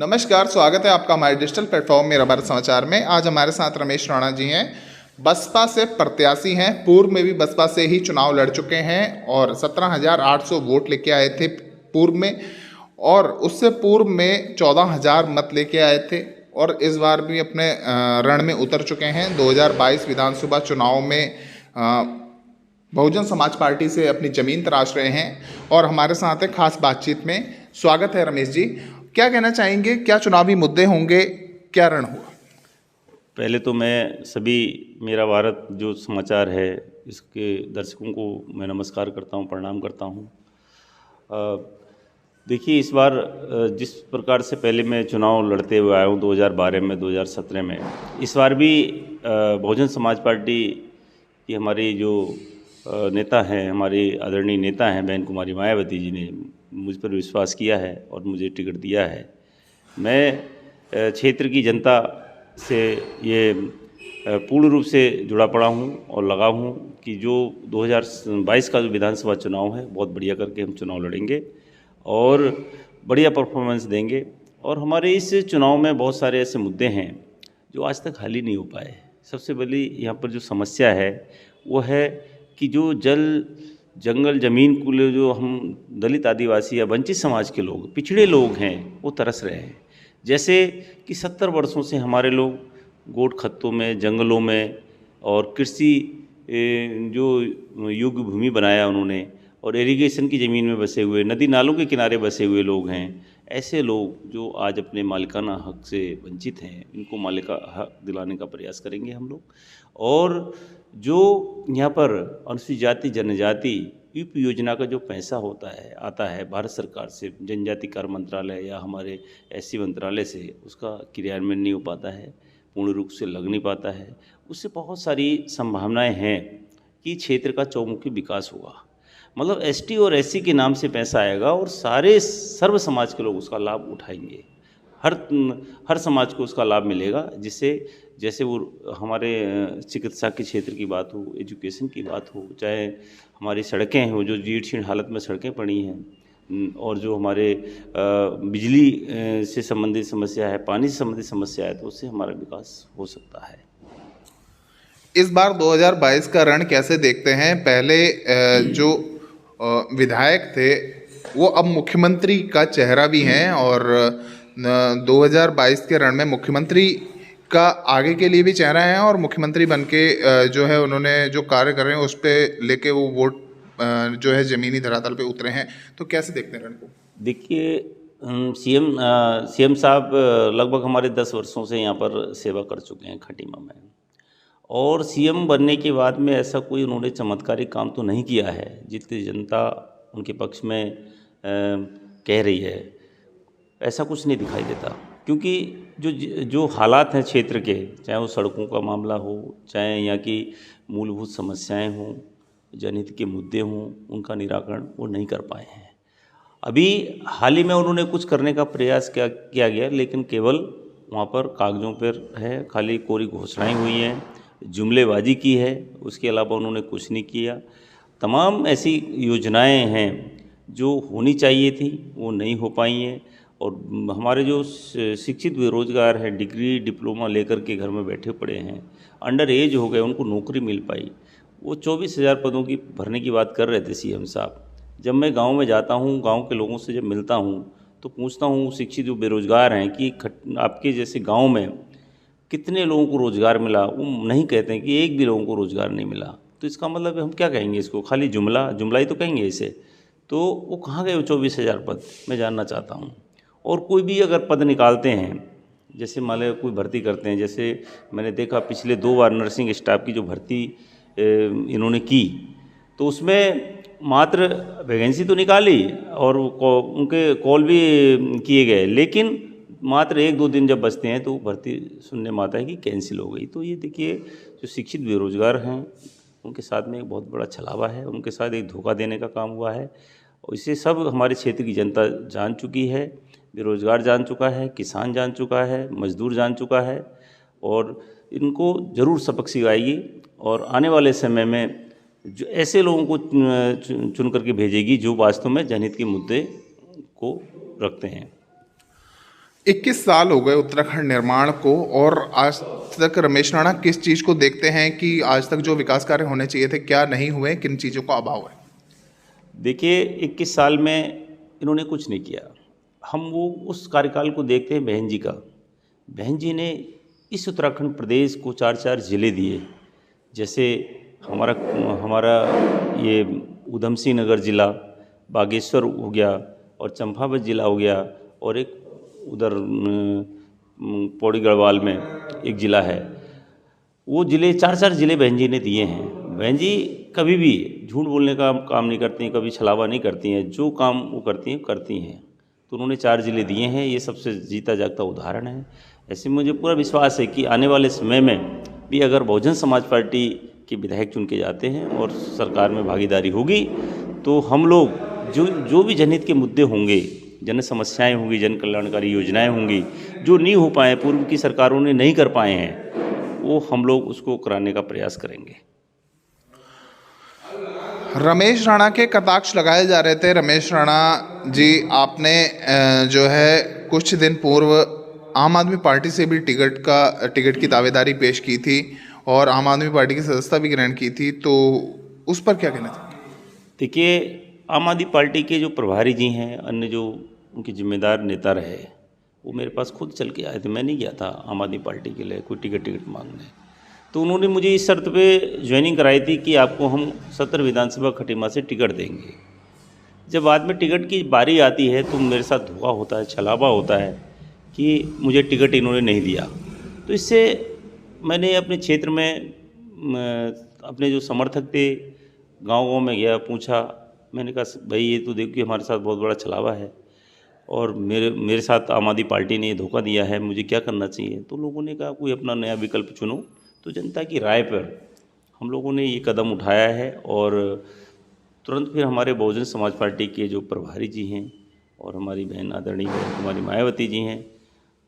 नमस्कार, स्वागत है आपका हमारे डिजिटल प्लेटफॉर्म मेरा भारत समाचार में। आज हमारे साथ रमेश राणा जी हैं, बसपा से प्रत्याशी हैं। पूर्व में भी बसपा से ही चुनाव लड़ चुके हैं और 17,800 वोट लेके आए थे पूर्व में, और उससे पूर्व में 14,000 मत लेके आए थे और इस बार भी अपने रण में उतर चुके हैं। 2022 विधानसभा चुनाव में बहुजन समाज पार्टी से अपनी जमीन तराश रहे हैं और हमारे साथ है खास बातचीत में। स्वागत है रमेश जी, क्या कहना चाहेंगे, क्या चुनावी मुद्दे होंगे, क्या रण हुआ? पहले तो मैं सभी मेरा भारत जो समाचार है इसके दर्शकों को मैं नमस्कार करता हूं, प्रणाम करता हूं। देखिए, इस बार जिस प्रकार से पहले मैं चुनाव लड़ते हुए आया हूं 2012 में, 2017 में, इस बार भी बहुजन समाज पार्टी की हमारी जो नेता हैं, हमारी आदरणीय नेता हैं बहन कुमारी मायावती जी ने मुझ पर विश्वास किया है और मुझे टिकट दिया है। मैं क्षेत्र की जनता से ये पूर्ण रूप से जुड़ा पड़ा हूँ और लगा हूँ कि जो 2022 का जो विधानसभा चुनाव है बहुत बढ़िया करके हम चुनाव लड़ेंगे और बढ़िया परफॉर्मेंस देंगे। और हमारे इस चुनाव में बहुत सारे ऐसे मुद्दे हैं जो आज तक हल ही नहीं हो पाए। सबसे बड़ी यहाँ पर जो समस्या है वो है कि जो जंगल ज़मीन को ले जो हम दलित आदिवासी या वंचित समाज के लोग, पिछड़े लोग हैं, वो तरस रहे हैं। जैसे कि 70 वर्षों से हमारे लोग गोट खत्तों में, जंगलों में और कृषि जो योग्य भूमि बनाया उन्होंने, और इरिगेशन की ज़मीन में बसे हुए, नदी नालों के किनारे बसे हुए लोग हैं। ऐसे लोग जो आज अपने मालिकाना हक से वंचित हैं, इनको मालिका हक दिलाने का प्रयास करेंगे हम लोग। और जो यहाँ पर अनुसूचित जाति जनजाति यूपी योजना का जो पैसा आता है भारत सरकार से, जनजाति कार्य मंत्रालय या हमारे एससी मंत्रालय से, उसका क्रियान्वयन नहीं हो पाता है, पूर्ण रूप से लग नहीं पाता है। उससे बहुत सारी संभावनाएं हैं कि क्षेत्र का चौमुखी विकास होगा। मतलब एसटी और एससी के नाम से पैसा आएगा और सारे सर्व समाज के लोग उसका लाभ उठाएंगे। हर समाज को उसका लाभ मिलेगा, जिससे जैसे वो हमारे चिकित्सा के क्षेत्र की बात हो, एजुकेशन की बात हो, चाहे हमारी सड़कें हो जो जीर्ण शीर्ण हालत में सड़कें पड़ी हैं, और जो हमारे बिजली से संबंधित समस्या है, पानी से संबंधित समस्या है, तो उससे हमारा विकास हो सकता है। इस बार 2022 का रण कैसे देखते हैं? पहले जो विधायक थे वो अब मुख्यमंत्री का चेहरा भी हैं और 2022 के रण में मुख्यमंत्री का आगे के लिए भी चेहरा है और मुख्यमंत्री बनके जो है उन्होंने जो कार्य कर रहे हैं उस पर लेके वो वोट जो है ज़मीनी धरातल पे उतरे हैं। तो कैसे देखते हैं रण को? देखिए, सीएम साहब लगभग हमारे 10 वर्षों से यहाँ पर सेवा कर चुके हैं खटीमा में, और सीएम बनने के बाद में ऐसा कोई उन्होंने चमत्कारिक काम तो नहीं किया है जितनी जनता उनके पक्ष में कह रही है। ऐसा कुछ नहीं दिखाई देता, क्योंकि जो हालात हैं क्षेत्र के, चाहे वो सड़कों का मामला हो, चाहे यहाँ की मूलभूत समस्याएं हों, जनहित के मुद्दे हों, उनका निराकरण वो नहीं कर पाए हैं। अभी हाल ही में उन्होंने कुछ करने का प्रयास किया गया, लेकिन केवल वहाँ पर कागज़ों पर है, खाली कोरी घोषणाएं हुई हैं, जुमलेबाजी की है, उसके अलावा उन्होंने कुछ नहीं किया। तमाम ऐसी योजनाएं हैं जो होनी चाहिए थी वो नहीं हो पाई हैं, और हमारे जो शिक्षित बेरोजगार हैं, डिग्री डिप्लोमा लेकर के घर में बैठे पड़े हैं, अंडर एज हो गए, उनको नौकरी मिल पाई। वो 24,000 पदों की भरने की बात कर रहे थे सीएम साहब। जब मैं गांव में जाता हूं, गांव के लोगों से जब मिलता हूं, तो पूछता हूं शिक्षित जो बेरोजगार हैं कि आपके जैसे गांव में कितने लोगों को रोज़गार मिला, वो नहीं कहते हैं कि एक भी लोगों को रोज़गार नहीं मिला। तो इसका मतलब हम क्या कहेंगे इसको? खाली जुमला ही तो कहेंगे इसे। तो वो कहाँ गए वो 24,000 पद, मैं जानना चाहता हूँ। और कोई भी अगर पद निकालते हैं, जैसे मान लो कोई भर्ती करते हैं, जैसे मैंने देखा पिछले 2 बार नर्सिंग स्टाफ की जो भर्ती इन्होंने की, तो उसमें मात्र वैकेंसी तो निकाली और उनके कॉल भी किए गए, लेकिन मात्र 1-2 दिन जब बचते हैं तो भर्ती सुनने में आता है कि कैंसिल हो गई। तो ये देखिए, जो शिक्षित बेरोजगार हैं उनके साथ में एक बहुत बड़ा छलावा है, उनके साथ एक धोखा देने का काम हुआ है, और इसे सब हमारे क्षेत्र की जनता जान चुकी है। बेरोजगार जान चुका है, किसान जान चुका है, मजदूर जान चुका है, और इनको ज़रूर सबक सिखाएगी और आने वाले समय में जो ऐसे लोगों को चुन करके भेजेगी जो वास्तव में जनहित के मुद्दे को रखते हैं। 21 साल हो गए उत्तराखंड निर्माण को, और आज तक रमेश राणा किस चीज़ को देखते हैं कि आज तक जो विकास कार्य होने चाहिए थे क्या नहीं हुए, किन चीज़ों का अभाव है? देखिए 21 साल में इन्होंने कुछ नहीं किया। हम वो उस कार्यकाल को देखते हैं बहन जी का। बहन जी ने इस उत्तराखंड प्रदेश को 4-4 ज़िले दिए। जैसे हमारा हमारा ये ऊधम सिंह नगर ज़िला, बागेश्वर हो गया, और चंपावत ज़िला हो गया, और एक उधर पौड़ी गढ़वाल में एक ज़िला है। वो ज़िले 4-4 ज़िले बहन जी ने दिए हैं। बहन जी कभी भी झूठ बोलने का काम नहीं करती हैं, कभी छलावा नहीं करती हैं, जो काम वो करती हैं। तो उन्होंने 4 ज़िले दिए हैं, ये सबसे जीता जागता उदाहरण है। ऐसे मुझे पूरा विश्वास है कि आने वाले समय में भी अगर बहुजन समाज पार्टी के विधायक चुन के जाते हैं और सरकार में भागीदारी होगी, तो हम लोग जो भी जनहित के मुद्दे होंगे, जन समस्याएं होंगी, जन कल्याणकारी योजनाएं होंगी, जो नहीं हो पाए, पूर्व की सरकारों ने नहीं कर पाए हैं, वो हम लोग उसको कराने का प्रयास करेंगे। रमेश राणा के कटाक्ष लगाए जा रहे थे। रमेश राणा जी, आपने जो है कुछ दिन पूर्व आम आदमी पार्टी से भी टिकट की दावेदारी पेश की थी और आम आदमी पार्टी की सदस्यता भी ग्रहण की थी, तो उस पर क्या कहना चाहिए? देखिए, आम आदमी पार्टी के जो प्रभारी जी हैं, अन्य जो उनके जिम्मेदार नेता रहे, वो मेरे पास खुद चल के आए थे। मैं नहीं गया था आम आदमी पार्टी के लिए कोई टिकट मांगने। तो उन्होंने मुझे इस शर्त पे ज्वाइनिंग कराई थी कि आपको हम सत्र विधानसभा खटीमा से टिकट देंगे। जब बाद में टिकट की बारी आती है तो मेरे साथ धोखा होता है, छलावा होता है कि मुझे टिकट इन्होंने नहीं दिया। तो इससे मैंने अपने क्षेत्र में अपने जो समर्थक थे, गाँव में गया, पूछा। मैंने कहा भाई ये तो देखो कि हमारे साथ बहुत बड़ा छलावा है और मेरे साथ आम आदमी पार्टी ने धोखा दिया है, मुझे क्या करना चाहिए? तो लोगों ने कहा कोई अपना नया विकल्प चुनो। तो जनता की राय पर हम लोगों ने ये कदम उठाया है और तुरंत फिर हमारे बहुजन समाज पार्टी के जो प्रभारी जी हैं और हमारी बहन आदरणीय कुमारी मायावती जी हैं,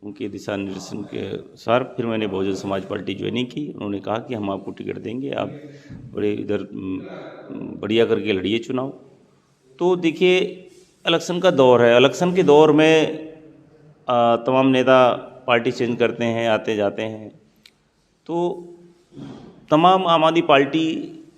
उनके दिशा निर्देशन के अनुसार फिर मैंने बहुजन समाज पार्टी ज्वाइनिंग की। उन्होंने कहा कि हम आपको टिकट देंगे, आप बड़े इधर बढ़िया करके लड़िए चुनाव। तो देखिए, इलेक्शन का दौर है। इलेक्शन के दौर में तमाम नेता पार्टी चेंज करते हैं, आते जाते हैं। तो तमाम आम आदमी पार्टी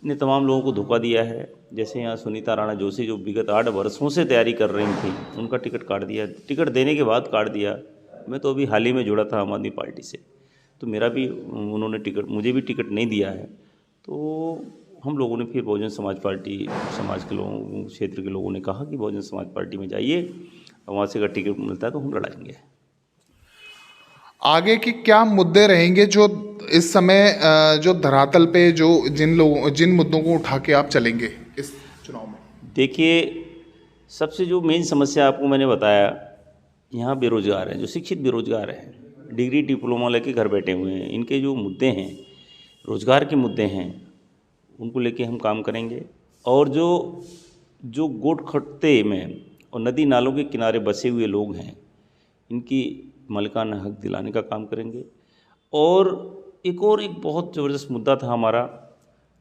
ने तमाम लोगों को धोखा दिया है। जैसे यहाँ सुनीता राणा जोशी जो विगत 8 वर्षों से तैयारी कर रही थी, उनका टिकट काट दिया। टिकट देने के बाद काट दिया। मैं तो अभी हाल ही में जुड़ा था आम आदमी पार्टी से, तो मेरा भी उन्होंने मुझे भी टिकट नहीं दिया है। तो हम लोगों ने फिर बहुजन समाज पार्टी, समाज के लोगों, क्षेत्र के लोगों ने कहा कि बहुजन समाज पार्टी में जाइए, वहाँ से अगर टिकट मिलता है तो हम लड़ाएंगे। आगे की क्या मुद्दे रहेंगे जो इस समय जो धरातल पे जो जिन मुद्दों को उठा के आप चलेंगे इस चुनाव में? देखिए, सबसे जो मेन समस्या आपको मैंने बताया, यहाँ बेरोजगार हैं, जो शिक्षित बेरोजगार हैं, डिग्री डिप्लोमा लेके घर बैठे हुए हैं। इनके जो मुद्दे हैं, रोजगार के मुद्दे हैं, उनको लेके हम काम करेंगे। और जो गोट खट्टे में और नदी नालों के किनारे बसे हुए लोग हैं, इनकी मालिकाना हक दिलाने का काम करेंगे। और एक बहुत ज़बरदस्त मुद्दा था हमारा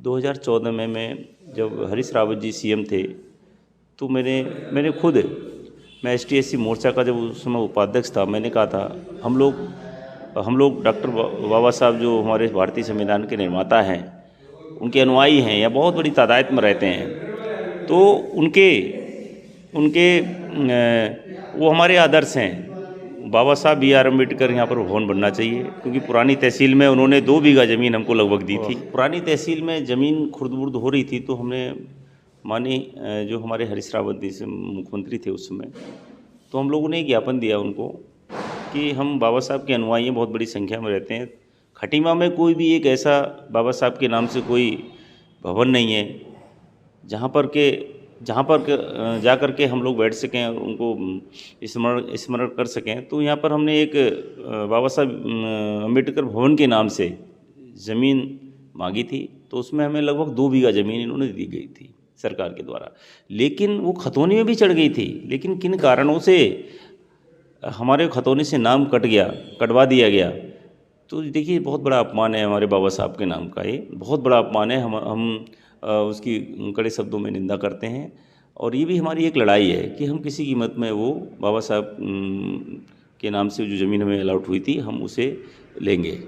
2014 में, मैं जब हरीश रावत जी सीएम थे, तो मैंने खुद, मैं ST/SC मोर्चा का जब उस समय उपाध्यक्ष था, मैंने कहा था हम लोग डॉक्टर बाबा साहब जो हमारे भारतीय संविधान के निर्माता हैं, उनके अनुयायी हैं या बहुत बड़ी तादाद में रहते हैं। तो उनके वो हमारे आदर्श हैं। बाबा साहब BR अम्बेडकर यहाँ पर भवन बनना चाहिए, क्योंकि पुरानी तहसील में उन्होंने 2 बीघा ज़मीन हमको लगभग दी थी। पुरानी तहसील में ज़मीन खुर्द-बुर्द हो रही थी, तो हमने माननीय जो हमारे हरीश रावत जी से मुख्यमंत्री थे उस समय, तो हम लोगों ने एक ज्ञापन दिया उनको कि हम बाबा साहब के अनुयायी हैं, बहुत बड़ी संख्या में रहते हैं। खटीमा में कोई भी एक ऐसा बाबा साहब के नाम से कोई भवन नहीं है जहाँ पर जा कर के हम लोग बैठ सकें और उनको स्मरण कर सकें। तो यहाँ पर हमने एक बाबा साहब अम्बेडकर भवन के नाम से ज़मीन मांगी थी, तो उसमें हमें लगभग 2 बीघा ज़मीन इन्होंने दी गई थी सरकार के द्वारा, लेकिन वो खतौनी में भी चढ़ गई थी। लेकिन किन कारणों से हमारे खतौनी से नाम कटवा दिया गया। तो देखिए, बहुत बड़ा अपमान है हमारे बाबा साहब के नाम का, ये बहुत बड़ा अपमान है। हम उसकी कड़े शब्दों में निंदा करते हैं। और ये भी हमारी एक लड़ाई है कि हम किसी कीमत में वो बाबा साहब के नाम से जो ज़मीन हमें अलॉट हुई थी हम उसे लेंगे।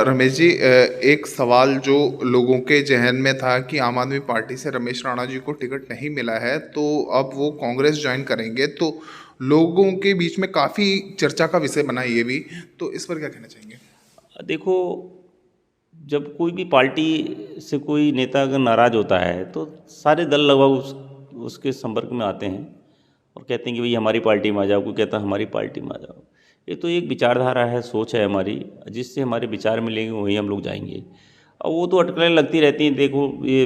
रमेश जी, एक सवाल जो लोगों के जहन में था कि आम आदमी पार्टी से रमेश राणा जी को टिकट नहीं मिला है, तो अब वो कांग्रेस ज्वाइन करेंगे, तो लोगों के बीच में काफ़ी चर्चा का विषय बना ये भी, तो इस पर क्या कहना चाहेंगे? देखो, जब कोई भी पार्टी से कोई नेता अगर नाराज़ होता है तो सारे दल लगभग उसके संपर्क में आते हैं और कहते हैं कि भाई हमारी पार्टी में आ जाओ, कोई कहता है हमारी पार्टी में आ जाओ। ये तो एक विचारधारा है, सोच है हमारी, जिससे हमारे विचार मिलेंगे वहीं हम लोग जाएंगे। और वो तो अटकलें लगती रहती हैं। देखो, ये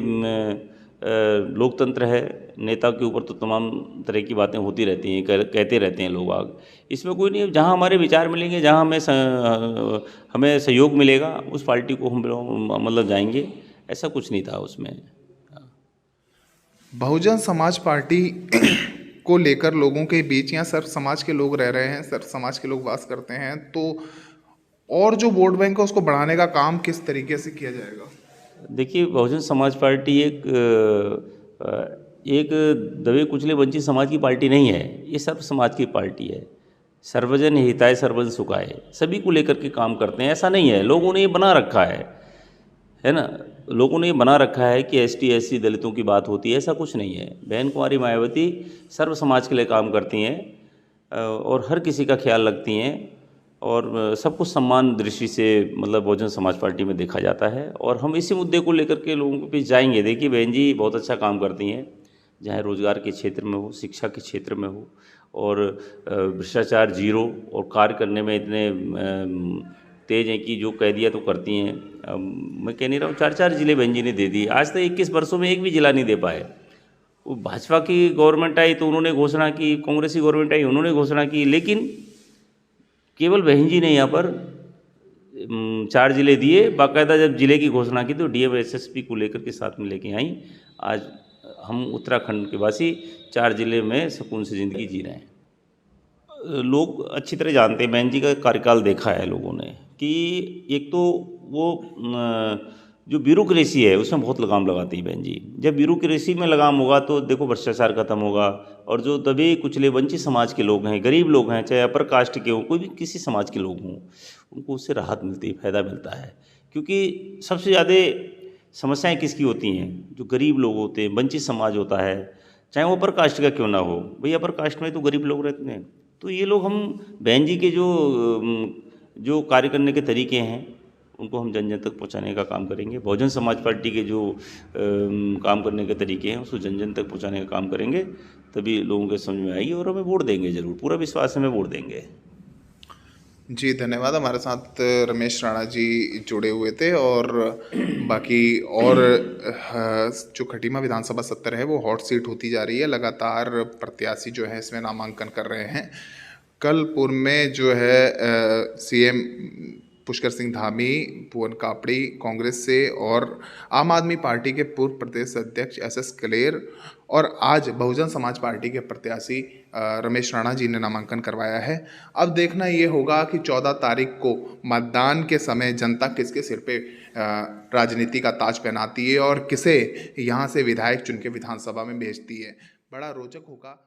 लोकतंत्र है, नेता के ऊपर तो तमाम तरह की बातें होती रहती हैं, कहते रहते हैं लोग आग। इसमें कोई नहीं, जहाँ हमारे विचार मिलेंगे, जहाँ हमें सहयोग मिलेगा उस पार्टी को हम लोग मतलब जाएंगे। ऐसा कुछ नहीं था उसमें। बहुजन समाज पार्टी को लेकर लोगों के बीच यहाँ सर्व समाज के लोग रह रहे हैं, सर्व समाज के लोग वास करते हैं, तो और जो वोट बैंक है उसको बढ़ाने का काम किस तरीके से किया जाएगा? देखिए, बहुजन समाज पार्टी एक दबे कुचले वंचित समाज की पार्टी नहीं है, ये सर्व समाज की पार्टी है। सर्वजन हिताय सर्वजन सुखाय, सभी को लेकर के काम करते हैं। ऐसा नहीं है, लोगों ने ये बना रखा है ना। लोगों ने ये बना रखा है कि एसटी एससी दलितों की बात होती है, ऐसा कुछ नहीं है। बहन कुमारी मायावती सर्व समाज के लिए काम करती हैं और हर किसी का ख्याल रखती हैं और सबको सम्मान दृष्टि से मतलब बहुजन समाज पार्टी में देखा जाता है। और हम इसी मुद्दे को लेकर के लोगों के बीच जाएंगे। देखिए, बहन जी बहुत अच्छा काम करती हैं, चाहे रोजगार के क्षेत्र में हो, शिक्षा के क्षेत्र में हो, और भ्रष्टाचार जीरो, और कार्य करने में इतने तेज हैं कि जो कह दिया तो करती हैं। मैं कह नहीं रहा हूँ, 4-4 जिले बहन जी ने दे दिए। आज तक 21 वर्षों में एक भी जिला नहीं दे पाए। वो भाजपा की गवर्नमेंट आई तो उन्होंने घोषणा की, कांग्रेस की गवर्नमेंट आई उन्होंने घोषणा की, लेकिन केवल बहन जी ने यहाँ पर 4 जिले दिए। बाकायदा जब जिले की घोषणा की तो डीएम एसएसपी को लेकर के साथ में लेके आई। आज हम उत्तराखंड के वासी 4 जिले में सुकून से ज़िंदगी जी रहे हैं। लोग अच्छी तरह जानते हैं, बहन जी का कार्यकाल देखा है लोगों ने, कि एक तो वो जो ब्यूरोक्रेसी है उसमें बहुत लगाम लगाती है बहन जी। जब ब्यूरोक्रेसी में लगाम होगा तो देखो भ्रष्टाचार खत्म होगा, और जो दबे कुचले वंचित समाज के लोग हैं, गरीब लोग हैं, चाहे अपर कास्ट के हों, कोई भी किसी समाज के लोग हों, उनको उससे राहत मिलती है, फ़ायदा मिलता है। क्योंकि सबसे ज़्यादा समस्याएं किसकी होती हैं? जो गरीब लोग होते हैं, वंचित समाज होता है, चाहे वो अपर कास्ट का क्यों ना हो। भाई अपर कास्ट में तो गरीब लोग रहते हैं। तो ये लोग, हम बहन जी के जो कार्य करने के तरीके हैं उनको हम जन जन तक पहुंचाने का काम करेंगे। बहुजन समाज पार्टी के जो काम करने के तरीके हैं उसको जन जन तक पहुंचाने का काम करेंगे, तभी लोगों के समझ में आएगी और हमें वोट देंगे ज़रूर। पूरा विश्वास है, हमें वोट देंगे। जी धन्यवाद। हमारे साथ रमेश राणा जी जुड़े हुए थे, और बाकी और जो खटीमा विधानसभा सत्र है वो हॉट सीट होती जा रही है। लगातार प्रत्याशी जो है इसमें नामांकन कर रहे हैं। कल पूर्व में जो है सीएम पुष्कर सिंह धामी, भुवन कापड़ी कांग्रेस से, और आम आदमी पार्टी के पूर्व प्रदेश अध्यक्ष एसएस कलेर, और आज बहुजन समाज पार्टी के प्रत्याशी रमेश राणा जी ने नामांकन करवाया है। अब देखना ये होगा कि 14 तारीख को मतदान के समय जनता किसके सिर पे राजनीति का ताज पहनाती है और किसे यहाँ से विधायक चुन के विधानसभा में भेजती है। बड़ा रोचक होगा।